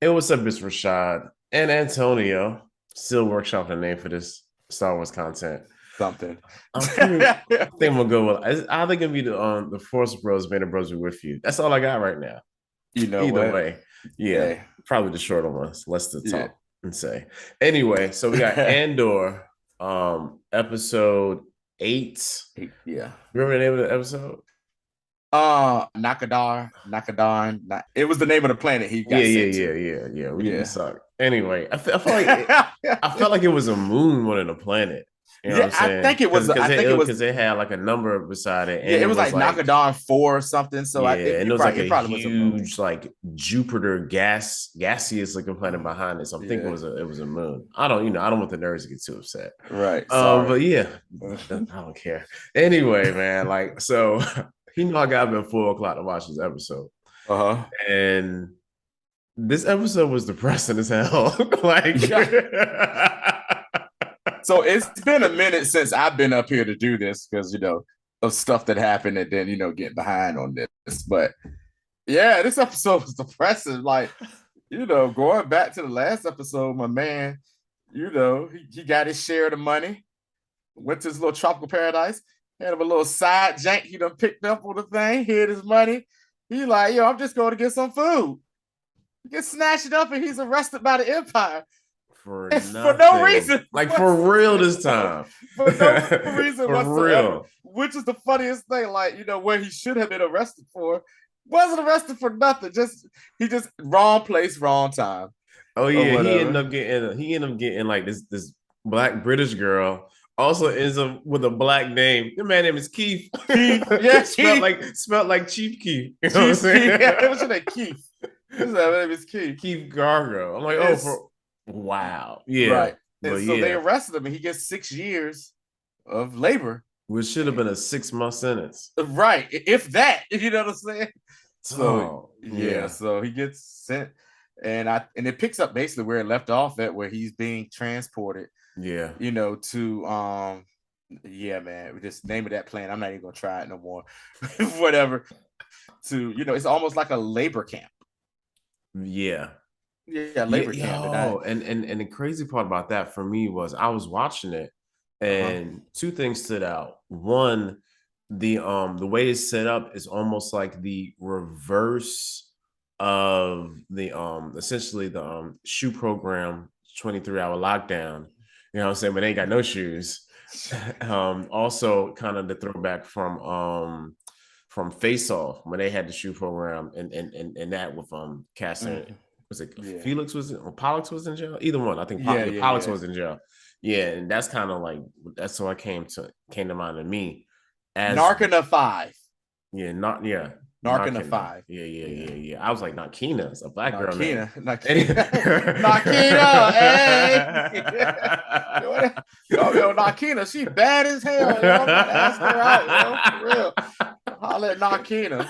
Hey, what's up, Mr. Rashad and Antonio? Still workshopping a name for this Star Wars content. Something. I think I'm gonna go with. I think it'll be the Force Bros, Vader Bros are with you. That's all I got right now. You know Either what? way, yeah, Hey, probably the shorter ones. Less to yeah. talk and say. Anyway, so we got Andor, episode 8. Yeah. Remember the name of the episode? It was the name of the planet he Yeah, got yeah, sent yeah, to. yeah, yeah. We Yeah. suck. Anyway, I feel like I felt like it was a moon more than a planet. You know what Yeah, I'm saying? I think it was Because it had like a number beside it, yeah, and it it was was like like Nakadon 4 or something. So yeah, and it was like it a probably was a moon. huge like Jupiter gaseous looking planet behind it. So I'm thinking Yeah. it was a moon. I don't want the nerds to get too upset. Right. Sorry. But yeah, I don't care. Anyway, man, like so he know I got up at 4 o'clock to watch this episode, Uh-huh. and this episode was depressing as hell. Like, Yeah. So it's been a minute since I've been up here to do this because of stuff that happened and then get behind on this. But yeah, this episode was depressing. Like, going back to the last episode, my man, he got his share of the money, went to his little tropical paradise, had him a little side jank he done picked up on the thing, hid his money. He like, yo, I'm just going to get some food. He gets snatched up and he's arrested by the Empire. for And for no nothing. reason Like for real this whatsoever. time. For no reason For whatsoever. real. Which is the funniest thing. Like, where he should have been arrested for, wasn't arrested for nothing. He just wrong place, wrong time, Oh or yeah, whatever. he ended up getting like this black British girl. Also ends up with a black name. The man name is Keith. Keith, yeah, Keith, Spelled like Chief Keith. You know what I'm Chief saying? Keith. Yeah, what's your name? Keith. His name is Keith. Keith Gargo. I'm like, oh, It's for wow. Yeah. right. But And so they yeah, arrested him and he gets 6 years of labor. which should have been a 6 month sentence. Right. If that, you know what I'm saying? So Oh, yeah, yeah. so he gets sent and it picks up basically where it left off at where he's being transported, Yeah. to yeah, man, just name of that plan. I'm not even gonna try it no more. Whatever. To it's almost like a labor camp. Yeah. Yeah, Yeah, labor camp. And I yo, and the crazy part about that for me was I was watching it, uh-huh. and two things stood out. One, the way it's set up is almost like the reverse of the essentially the shoe program 23-hour lockdown. You know what I'm saying? But they ain't got no shoes. Also kind of the throwback from Face Off when they had the shoe program and that with casting Mhm. was it Yeah. Felix was it or Pollux was in jail? Either one. I think Yeah, yeah, yeah, Pollux yeah. was in jail. Yeah, and that's kind of like that's what came to mind to me as Narkina 5. yeah, not yeah, Narkina Narkina. 5. Yeah, yeah, Yeah. yeah, yeah. I was like Narkina, it's a black girl name. Narkina, Narkina, hey, yo, Narkina, she bad as hell, yo. I'm about to ask her out, yo, for real. Holla at Narkina.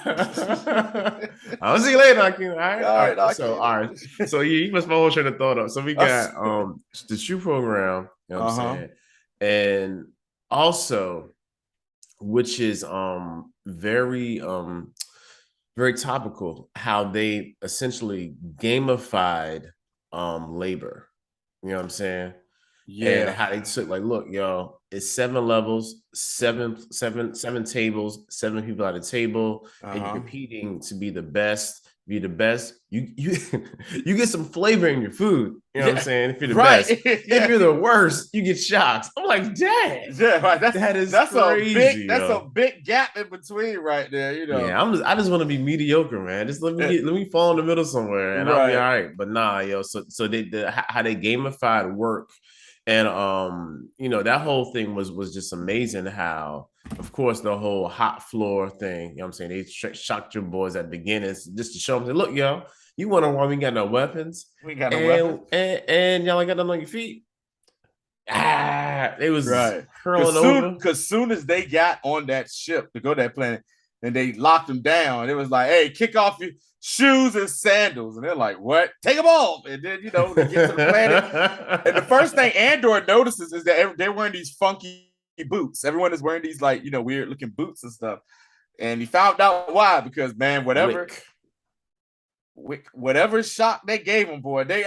I'll see you later, Narkina. All right, All all right, right. So all right. Narkina. So yeah, you must my whole train of thought up. So we got the shoe program, you know what I'm Uh-huh. saying? And also which is very topical how they essentially gamified labor. You know what I'm saying? And Yeah. how they took like, look, yo, it's 7 levels, seven tables, 7 people at a table, and you're Uh-huh. competing to be the best. Be the best. You you get some flavor in your food. You know what I'm Yeah. saying? If you're the best. Right. If Yeah. you're the worst, you get shocked. I'm like, dang, Yeah, right. that is crazy, That's a yo. big gap in between right there. Yeah, I just want to be mediocre, man. Just let me fall in the middle somewhere, and I'll be all Right. right. But nah, yo. So how they gamified work, and that whole thing was just amazing. How, of course, the whole hot floor thing. You know what I'm saying? They shocked your boys at the beginning just to show them, look, yo, you wonder why we got no weapons, We ain't got no weapon. and y'all ain't got nothing on your feet. It was Right. curling over. Cause soon as they got on that ship to go to that planet and they locked them down, it was like, hey, kick off your shoes and sandals. And they're like, what? Take them off. And then, they get to the planet. And the first thing Andor notices is that they're wearing these funky boots. Everyone is wearing these like, weird looking boots and stuff. And he found out why, because man, whatever Wick. whatever shock they gave him, boy, they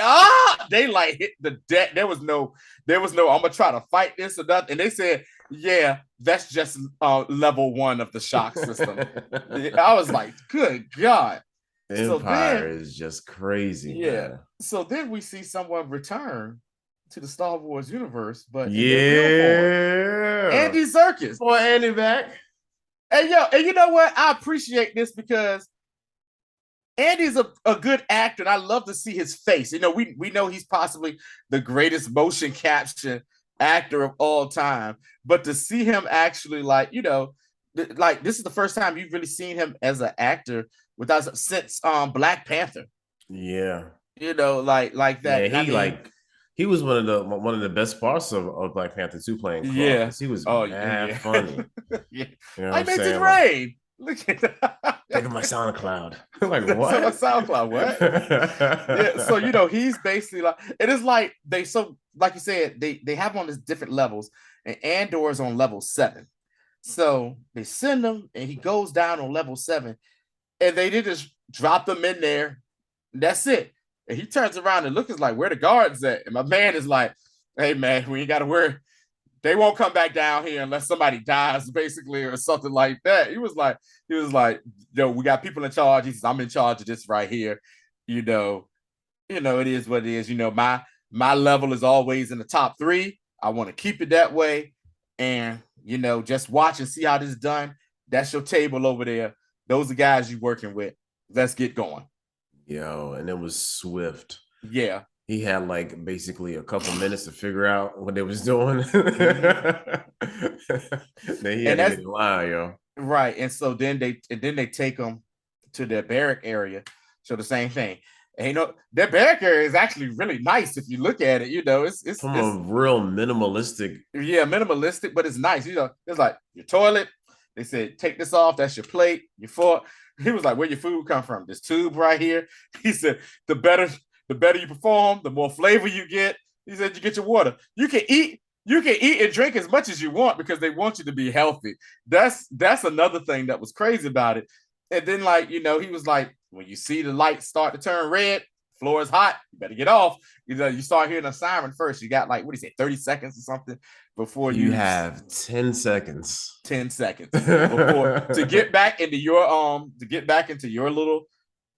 like hit the deck. There was no I'm gonna try to fight this or nothing. And they said, yeah, that's just level 1 of the shock system. I was like, good God. So Empire then, is just crazy, yeah. man. So then we see someone return to the Star Wars universe, but in their real form. Yeah. Andy Serkis. Boy, Andy back. And you know what? I appreciate this because Andy's a good actor, and I love to see his face. You know, we know he's possibly the greatest motion capture actor of all time, but to see him actually, like, you know, like this is the first time you've really seen him as an actor without since Black Panther. Yeah. You know, like that. Yeah, And I mean, he was one of the best parts of Black Panther 2 playing Claw, yeah. because he was Oh, mad yeah. funny. Yeah. You know what I I'm made it saying? Like, rain. Look at that. take my SoundCloud. Like, That's on my what? SoundCloud. What? Yeah. So, you know, he's basically like, it is like like you said, they have him on these different levels, and Andor is on level 7. So they send him and he goes down on level 7, and they did just drop them in there. That's it. And he turns around and looks like, where the guards at? And my man is like, hey man, we ain't gotta worry. They won't come back down here unless somebody dies, basically, or something like that. He was like, yo, we got people in charge. He says, I'm in charge of this right here. You know, it is what it is. You know, my level is always in the top 3. I want to keep it that way. And, you know, just watch and see how this is done. That's your table over there. Those are guys you're working with. Let's get going. Yo, and it was swift. Yeah. He had like basically a couple minutes to figure out what they was doing. Then he had to get in line, yo. Right. And so then they take them to their barrack area. So the same thing. And you know, their barrack area is actually really nice if you look at it. You know, it's From a real minimalistic. Yeah, minimalistic, but it's nice. You know, it's like your toilet. They said, take this off. That's your plate, your fork. He was like, where your food come from? This tube right here. He said, the better you perform, the more flavor you get. He said, you get your water. You can eat and drink as much as you want because they want you to be healthy. That's another thing that was crazy about it. And then, like, you know, he was like, when you see the lights start to turn red, floor is hot, you better get off. You know, you start hearing a siren first. You got like, what do you say, 30 seconds or something before you have 10 seconds. 10 seconds before to get back into your little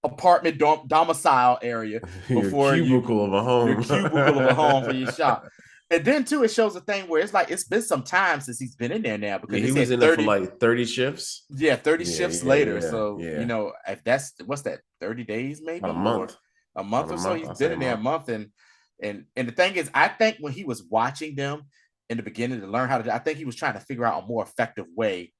apartment domicile area before your cubicle of a home. Your cubicle of a home for your shop. And then too, it shows a thing where it's like it's been some time since he's been in there now, because he was in 30, there for like 30 shifts. Yeah, 30 shifts later. So you know, if that's what's that, 30 days maybe, a month, or a month or so. He's been in there a month, and the thing is, I think when he was watching them in the beginning to learn how to, I think he was trying to figure out a more effective way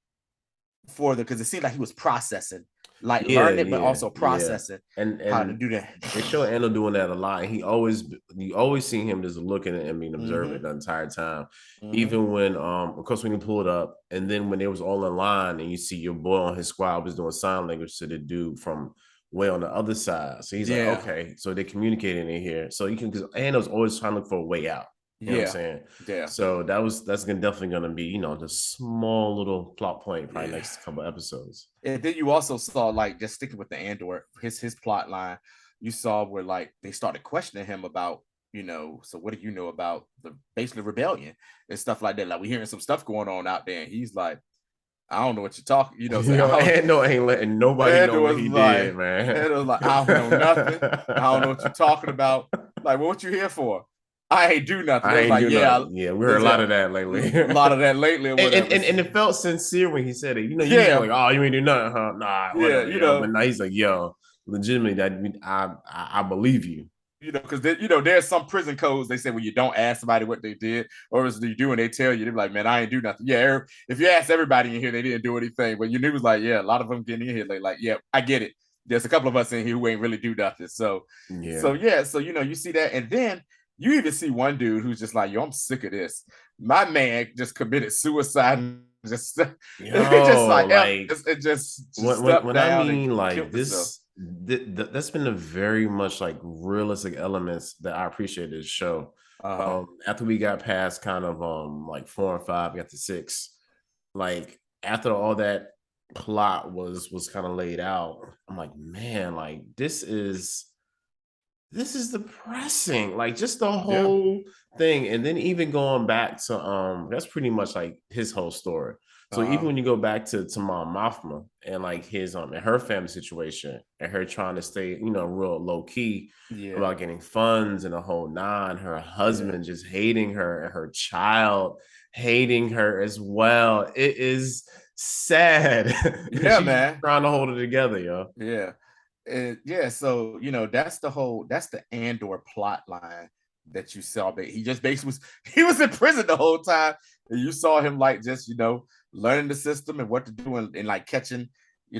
for because it seemed like he was processing. Like learn it, but also processing and how to do that. They show Andor doing that a lot. You always see him just looking and being observant the entire time. Even when of course when you pull it up, and then when they was all in line and you see your boy on his squad was doing sign language to the dude from way on the other side. So he's like, okay, so they're communicating in here. So you can, because Andor's always trying to look for a way out. You know what I'm saying? Yeah. So that's definitely gonna be, you know, the small little plot point probably next couple episodes. And then you also saw, like, just sticking with the Andor, his plot line, you saw where like they started questioning him about, you know, so what do you know about the basically rebellion and stuff like that? Like, we're hearing some stuff going on out there, and he's like, I don't know what you're talking. You know, Andor ain't letting nobody know what he did, man. Andor was like, I don't know nothing. I don't know what you're talking about. Like, well, what you here for? I ain't do nothing. We heard a lot of that lately. And it felt sincere when he said it. You know, like, oh, you ain't do nothing, huh? Nah, whatever, you know. But now he's like, yo, legitimately, that I believe you. You know, because there's some prison codes they say when you don't ask somebody what they did, or as you do and they tell you, they're like, man, I ain't do nothing. Yeah, if you ask everybody in here, they didn't do anything. But you was like, yeah, a lot of them getting in here, like, yeah, I get it. There's a couple of us in here who ain't really do nothing. So you know, you see that, and then you even see one dude who's just like, yo, I'm sick of this. My man just committed suicide. Just when I mean, like this, that's been a very much like realistic elements that I appreciate this show. After we got past kind of like 4 and 5, we got to 6. Like after all that plot was kind of laid out, I'm like, man, like this is depressing. Like just the Yeah. whole thing. And then even going back to that's pretty much like his whole story. So even Uh-huh. when you go back to Mom Mothma and like his and her family situation and her trying to stay, real low key Yeah. about getting funds and the whole nine, her Yeah. husband just hating her and her child hating her as well. It is sad. Yeah, She's man. trying to hold it together, yo. Yeah. And yeah, so that's the Andor plot line that you saw. But he just basically was he was in prison the whole time. And you saw him like just, learning the system and what to do and like catching,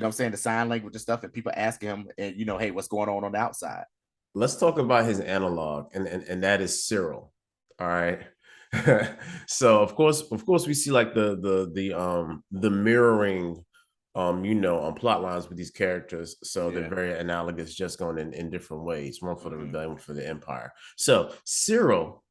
I'm saying, the sign language and stuff, and people asking him and hey, what's going on the outside? Let's talk about his analog, and that is Cyril. All right. So of course we see like the mirroring on plot lines with these characters. So they're Yeah. very analogous, just going in different ways. One for the Hmm. rebellion, one for the empire. So Cyril,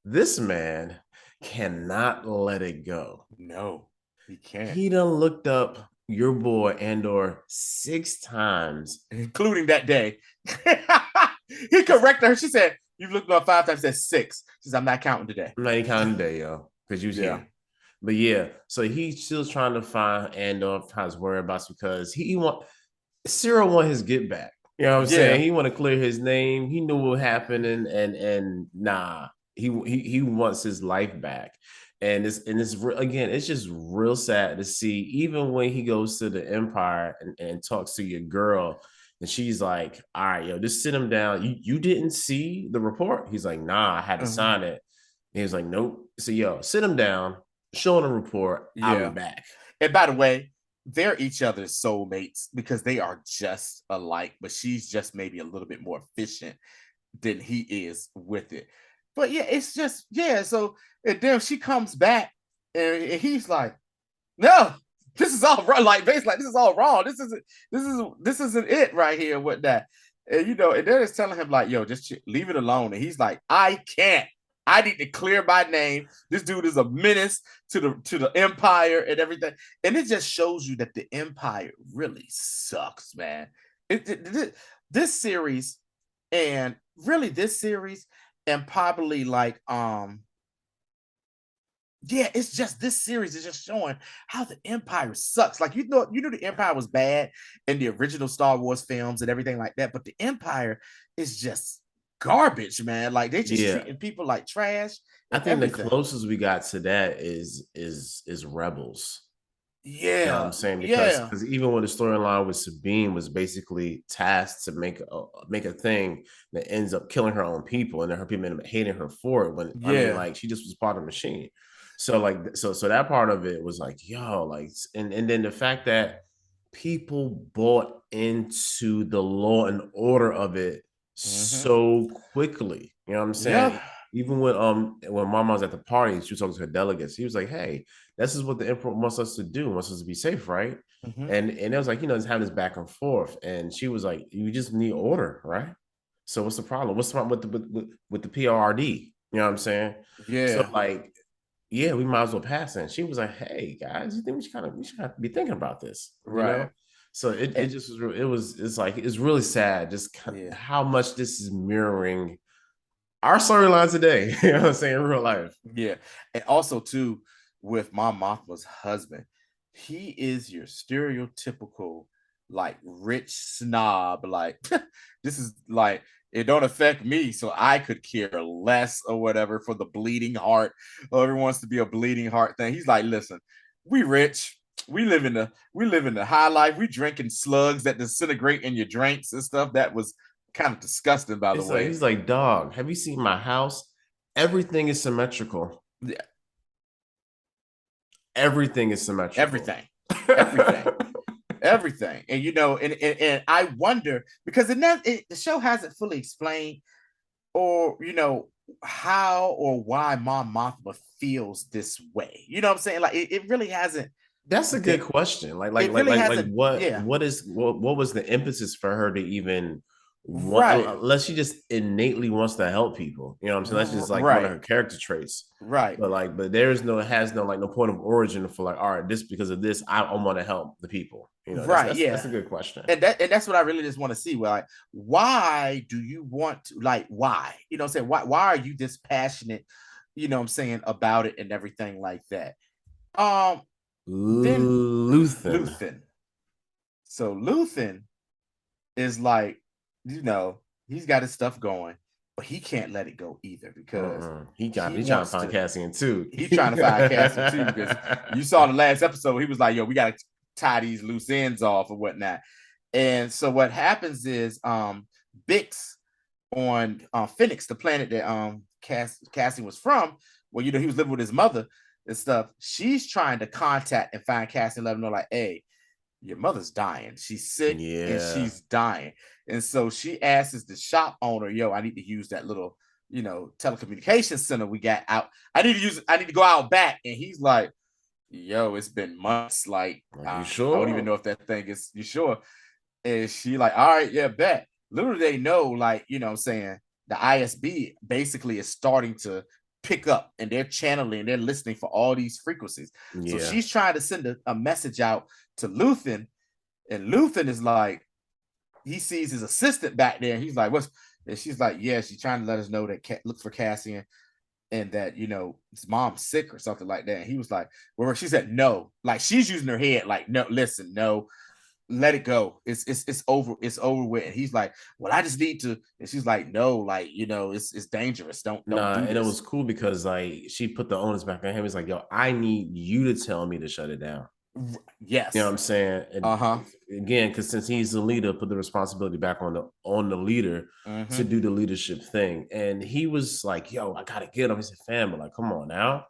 this man cannot let it go. No, he can't. He done looked up your boy Andor 6 times. Including that day. He corrected her. She said, "You've looked up 5 times." Said six. She says, "I'm not counting today." I'm not even counting today, yo, because you was Yeah. here. But yeah, so he's still trying to find Andor, his whereabouts, because he want Cyril want his get back. You know what I'm saying? Yeah. He want to clear his name. He knew what happened, and nah, he wants his life back. And it's again, it's just real sad to see. Even when he goes to the Empire and talks to your girl, and she's like, "All right, yo, just sit him down. You didn't see the report?" He's like, "Nah, I had to Uh-huh. sign it." And he was like, "Nope." So yo, sit him down, show him the report. I'll be Yeah. back. And by the way, they're each other's soulmates because they are just alike, but she's just maybe a little bit more efficient than he is with it. But yeah, it's just, yeah. So, and then she comes back and he's like, "No, this is all wrong." Like basically, like, this is all wrong. This isn't it right here with that. And and they're just telling him like, "Yo, just leave it alone." And he's like, "I can't. I need to clear my name. This dude is a menace to the empire and everything." And it just shows you that the empire really sucks, man. This series, and really this series, and probably like yeah, it's just this series is just showing how the Empire sucks. Like you know the Empire was bad in the original Star Wars films and everything like that, but the Empire is just garbage, man. Like they just Yeah, treating people like trash I and think the everything. closest we got to that is Rebels. You know what I'm Yeah, saying? Because yeah, because even when the storyline with Sabine was basically tasked to make a thing that ends up killing her own people, and then her people end up hating her for it. When I mean, yeah. like she just was part of the machine. So like so that part of it was like, yo, like and then the fact that people bought into the law and order of it Hmm. so quickly. You know what I'm Yeah, saying? Even when Mama was at the party, she was talking to her delegates. He was like, "Hey, this is what the emperor wants us to do. Wants us to be safe, right?" hmm, And it was like, just having this back and forth. And she was like, "You just need order, right? So what's the problem? What's the problem with the PRD? You know what I'm saying?" So yeah. like, yeah, we might as well pass it. And she was like, "Hey guys, you think we should be thinking about this, you know?" Right. So it And, just it's like it's really sad just yeah. how much this is mirroring our storyline today. You know what I'm saying? In real life. Yeah. And also too, with Mon Mothma's husband, he is your stereotypical like rich snob. Like this is like it don't affect me, so I could care less or whatever for the bleeding heart. Oh, everyone wants to be a bleeding heart thing. He's like, listen, we rich. We live in the high life. We drinking slugs that disintegrate in your drinks and stuff. That was kind of disgusting, by the It's like way. he's like, dog, have you seen my house? Everything is symmetrical. Yeah, Everything is symmetrical. everything, everything. Everything. And and I wonder because the show hasn't fully explained or how or why Mom Mothma feels this way. You know what I'm saying? Like it really hasn't That's a good de- question. Like, like, it like, really like, like, hasn't, what, yeah. what is, what was the impetus for her to even Right. unless she just innately wants to help people. You know what I'm saying? That's just like one of Right. her character traits. Right. But there's no, it has no like no point of origin for like, all right, this because of this, I want to help the people. You know, Right. that's Yeah. a good question. And that's what I really just want to see. Well, like, why do you want to, like, why? You know what I'm saying? Why are you this passionate, you know what I'm saying, about it and everything like that? Then Luthen. Luthen. So Luthen is like, you know, he's got his stuff going, but he can't let it go either because he trying to wants find Cassian too. He's trying to find Cassian too because you saw the last episode, he was like, yo, we got to tie these loose ends off or whatnot. And so what happens is Bix on Phoenix, the planet that Cassian was from, well, you know, he was living with his mother and stuff. She's trying to contact and find Cassian, let him know, like, hey, your mother's dying. She's sick and she's dying. And so she asks the shop owner, yo, I need to use that little, you know, telecommunications center we got out. I need to go out back. And he's like, yo, it's been months. Like, you sure? I don't even know if that thing is, you sure? And she like, all right, yeah, bet. Little do they know, like, you know what I'm saying, the ISB basically is starting to pick up and they're channeling, they're listening for all these frequencies. So she's trying to send a message out to Luthen, and Luthen is like, he sees his assistant back there and he's like, what's, and she's like, yeah, she's trying to let us know that look for Cassian and that, you know, his mom's sick or something like that. And he was like, well, she said no, like she's using her head, like, no, listen, no, let it go. It's over. It's over with. And he's like, well, I just need to. And she's like, no, like, you know, it's dangerous. Don't do this. And it was cool because like she put the onus back on him. He's like, yo, I need you to tell me to shut it down. Yes. You know what I'm saying? Again, because since he's the leader, put the responsibility back on the leader to do the leadership thing. And he was like, yo, I gotta get him. He said, fam, but like, come on now.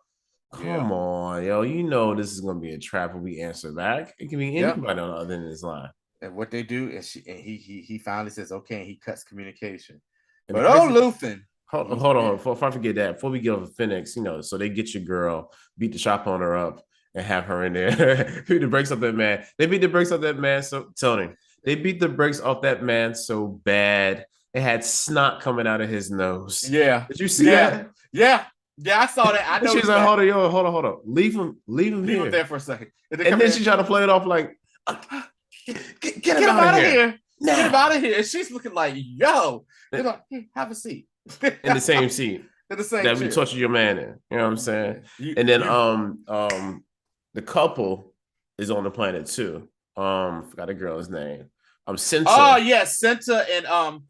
Come on, yo. You know this is gonna be a trap when we answer back. It can be anybody on the other end of this line. And what they do is he finally says, okay, and he cuts communication. But Luthen. Hold on. Before I forget that, before we get over Phoenix, you know, so they get your girl, beat the shop owner up, and have her in there. Beat the brakes off that man. They beat the brakes off that man. So Tony, they beat the brakes off that man so bad. It had snot coming out of his nose. Yeah. Did you see that? Yeah. Yeah, I saw that. I know. She's like, hold on. Leave him here. There for a second. And then she tried to play it off like, get him out of here. Nah. Get him out of here. And she's looking like, yo. They're like, hey, have a seat. In the same seat. In the same that we torture your man in. You know what I'm saying? And then the couple is on the planet too. Forgot the girl's name. Cinta. Oh yes, Cinta and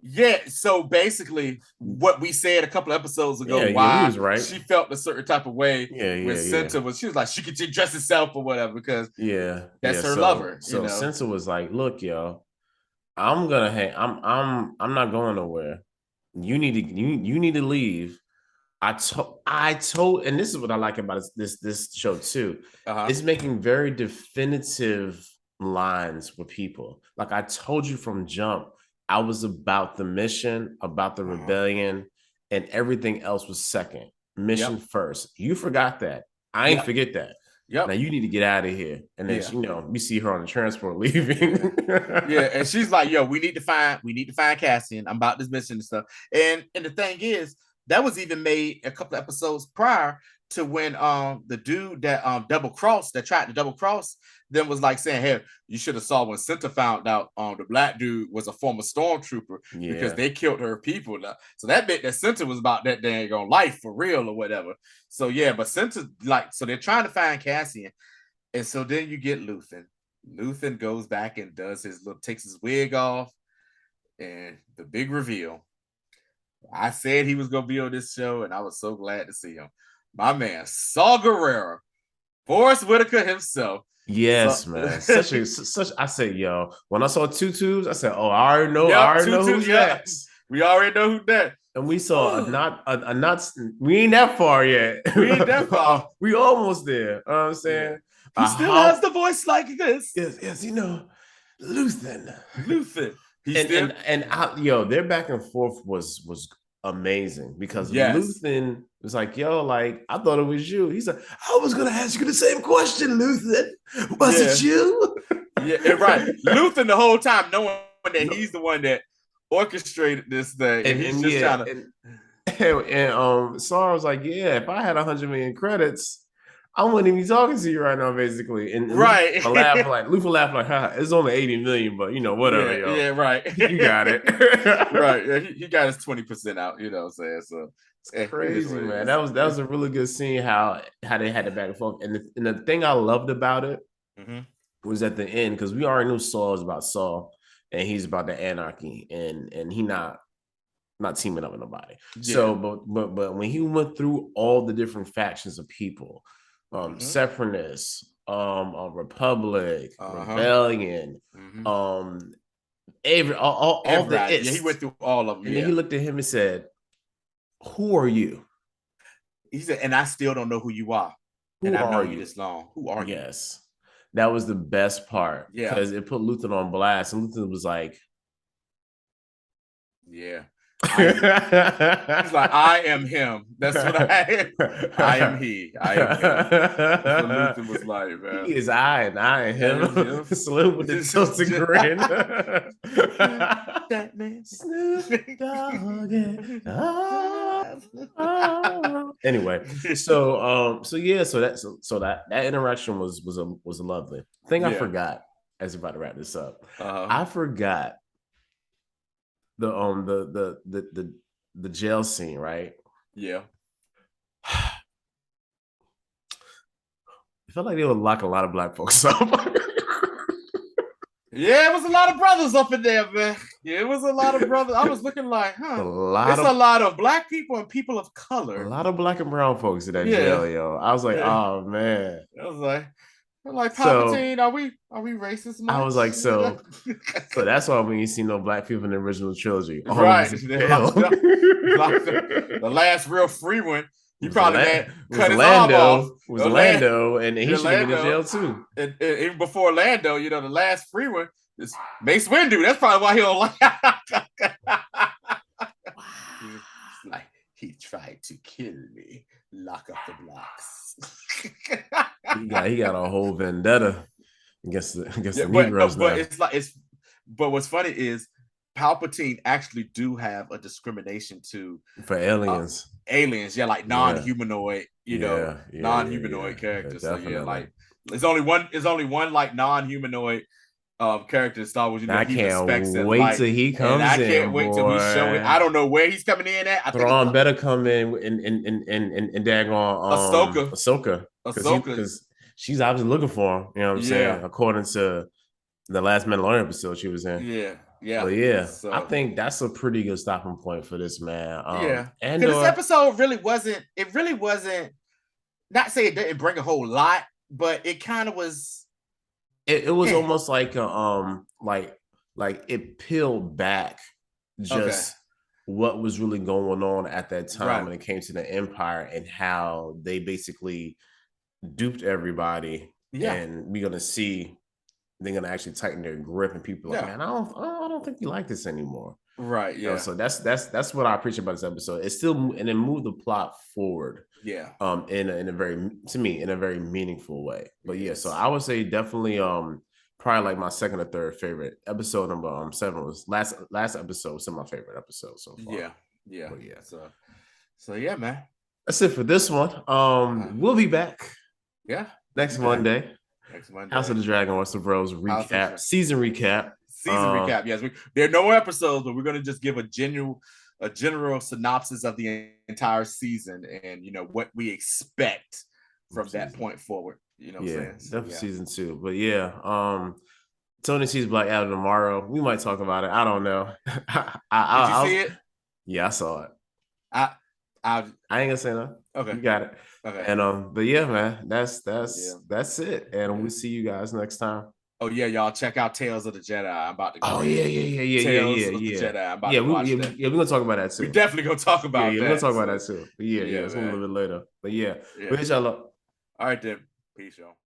yeah. So basically, what we said a couple episodes ago, why was right. She felt a certain type of way. When Cinta was, she was like, she could dress herself or whatever because that's her lover. So Cinta was like, look, yo, I'm gonna hang. I'm not going nowhere. You need to leave. I told, and this is what I like about this show too. It's making very definitive lines with people. Like I told you from jump, I was about the mission, about the rebellion, and everything else was second. Mission first. You forgot that. I ain't forget that. Now you need to get out of here. And then you know, we see her on the transport leaving. And she's like, yo, we need to find Cassian. I'm about this mission and stuff. And the thing is, that was even made a couple of episodes prior to when the dude that tried to double cross then was like saying, hey, you should have saw when Cinta found out the black dude was a former stormtrooper because they killed her people. So that bit that Cinta was about that dang on life for real or whatever. So but Cinta, like, so they're trying to find Cassian. And so then you get Luthen. Luthen goes back and takes his wig off, and the big reveal. I said he was gonna be on this show, and I was so glad to see him. My man, Saw Gerrera, Forrest Whitaker himself. Yes, man. Such. I said, yo, when I saw two tubes, I said, oh, I already know who's next. We already know who's next. And we saw we ain't that far yet. We ain't that far. We almost there. You know what I'm saying? He still has the voice like this. Yes, you know, Luthen. Their back and forth was amazing because Luthen was like, yo, like, I thought it was you. He's like, I was gonna ask you the same question, Luthen. Was it you? Right. Luthen the whole time knowing that he's the one that orchestrated this thing, and he's just yeah, trying to. Sar was like, yeah, if I had 100 million credits, I wouldn't even be talking to you right now, basically. And Right. Luffy laughed like, ha, it's only 80 million, but whatever, Yeah, yeah, right. You got it. Right. Yeah, he got his 20% out, what I'm saying? So it's crazy, man. That was a really good scene how they had it back and forth. And the thing I loved about it was at the end, because we already knew Saul was about Saul and he's about the anarchy, and he not teaming up with nobody. Yeah. So, but when he went through all the different factions of people, separatists, Republic, Rebellion, all the ists. Yeah, he went through all of them. And then he looked at him and said, "Who are you?" He said, "And I still don't know who you are. And I've known you this long. Who are you?" Yes. That was the best part. Yeah. Because it put Luthen on blast. And Luthen was like, yeah. He's like, I am him. That's what I am. I am he. I am him. That's what Luthen was like, man. He is I and I am him. Slim with the tilted grin. That man. Snoop Dogg. Anyway, so that interaction was a lovely thing. I forgot, as about to wrap this up. I forgot the jail scene, right? Yeah. I felt like they would lock a lot of black folks up. Yeah, it was a lot of brothers up in there, man. Yeah, it was a lot of brothers. I was looking like, a lot of black people and people of color. A lot of black and brown folks in that jail, yo. I was like, oh man. I was like, Palpatine, are we racist? Much? I was like, so that's why when you see no black people in the original trilogy, right? The last real free one, he probably had cut his arm off. It was Lando, and he should have been in jail too. And even before Lando, the last free one is Mace Windu. That's probably why he don't like. Like, he tried to kill me. Lock up the blocks. he got a whole vendetta against the Negroes. But what's funny is Palpatine actually do have a discrimination for aliens. Like non-humanoid, non-humanoid characters. So like it's only one like non-humanoid character in Star Wars. I can't wait till he comes in. I can't wait till we show it. I don't know where he's coming in at. Thrawn better come in and daggone Ahsoka. Because she's obviously looking for him. You know what I'm saying? According to the last Mandalorian episode she was in. Yeah. But so, I think that's a pretty good stopping point for this, man. And this episode really wasn't. Not say it didn't bring a whole lot, but it kind of was. It was almost like like it peeled back just what was really going on at that time when it came to the Empire and how they basically duped everybody. And we're gonna see they're gonna actually tighten their grip, and people are like, man, I don't think you like this anymore. Right. Yeah. So that's what I appreciate about this episode. It's still, and it moved the plot forward. Yeah. In a very meaningful way. But so I would say definitely probably like my second or third favorite episode. Number 7 was last episode was my favorite episode so far. Yeah. So yeah, man. That's it for this one. We'll be back. Yeah. Next Monday. House of the Dragon Westerbros recap. Season recap. Recap. Yes, there are no episodes, but we're going to just give a general synopsis of the entire season and what we expect from that point forward. You know what I'm saying? Definitely season 2. But Tony sees Black Adam tomorrow. We might talk about it. I don't know. Did you see it? Yeah, I saw it. I ain't gonna say no. Okay. You got it. Okay. And but yeah, man, that's it. And we'll see you guys next time. Oh yeah, y'all check out Tales of the Jedi. I'm about to go. Oh yeah. Tales of the Jedi. I'm about to watch that. We're gonna talk about that too. We definitely gonna talk about that. We're gonna talk about that too. But it's a little bit later. But we'll hit y'all up. All right then. Peace, y'all.